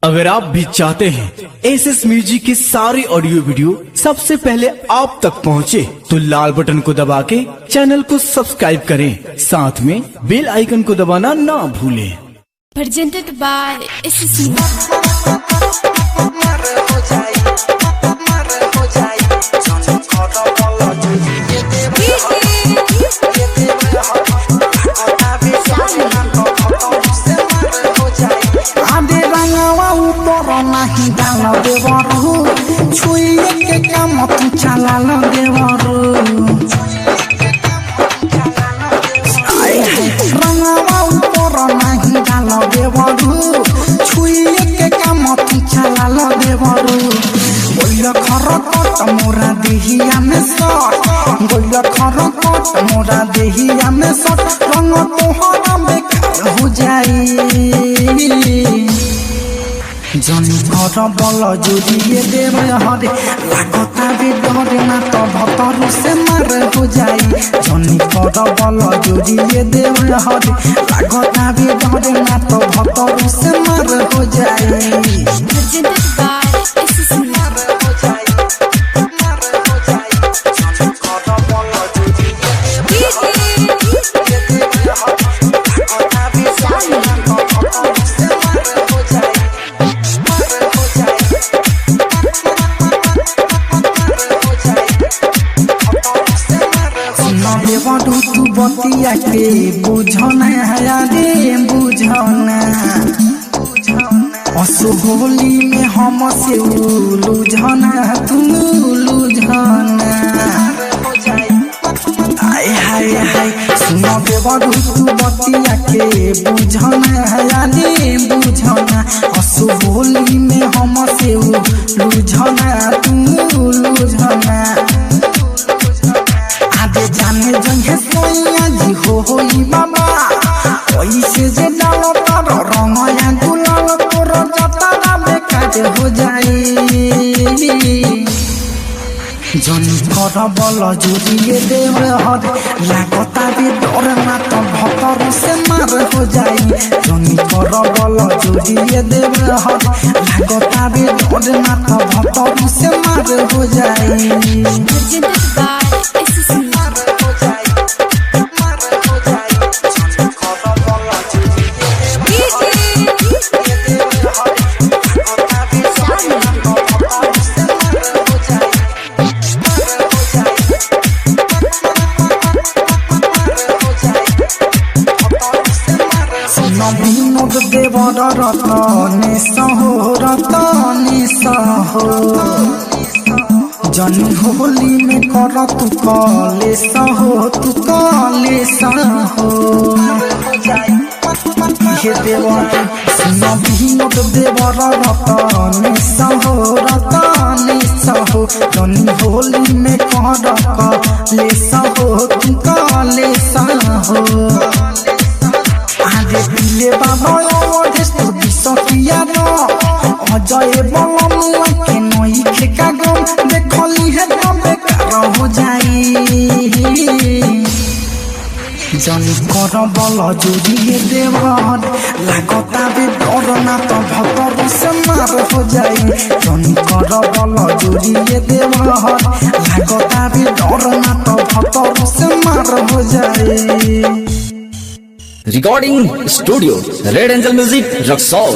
अगर आप भी चाहते हैं एसएस म्यूजिक की सारी ऑडियो वीडियो सबसे पहले आप तक पहुंचे, तो लाल बटन को दबा के चैनल को सब्सक्राइब करें, साथ में बेल आइकन को दबाना ना भूलें। Presented by SSC। नहीं डाल देवरू छुए के काम तू चला ल देवरू रंगवा ऊपर नहीं डाल देवरू छुए के काम तू चला ल देवरू गोल खरकट मोरा देहिया में सट गोल खरकट मोरा देहिया में सट रंग तोहरा बेकार हो जाई जनी घर बल जोड़िए देव हरे लागता भी डरे ना तो भतरू से मार हो जाई जनी घर बल जोड़िए देव हरे लागता भी डरे ना तो भतरू से मार हो जाई। देवरू तू बतिया के बुझना रे बुझना असुहोली में हम से लुझना तू लुझना हाय हाय हाय सुन देवरू तू बतिया के बुझना रे बुझना असुहोली में हम से लुझना तू लुझना जाने जंगे सोया जी होई बाबा ओइसे जे डालो तार रंगया गुलाल तोर जतरा बेकार हो जाई जनी कर बल जोड़िए देव हर लागता भी डर ना तो भतर से मार हो जाई जनी कर बल जोड़िए देव हर लागता भी डर ना तो भतर से मार हो जाई। विनोद देवर रतने सहो जनी होली में कर तू कले सहो हे देवर सुन विनोद देवर रतने सहो जनी होली में कर कले सहो तू कले सहो दिले बाबा ओढ़े तो दिसकिया रो अजय बलमुआ के नई खेका गम देखली है तो बेकार हो जाई जनी कर बल जोड़िए देवर लागता भी डर ना तो भतर से मार हो जाई जनी कर बल जोड़िए देवर लागता भी डर ना तो भतर से मार हो जाई। Recording studio red angel music Raxaul.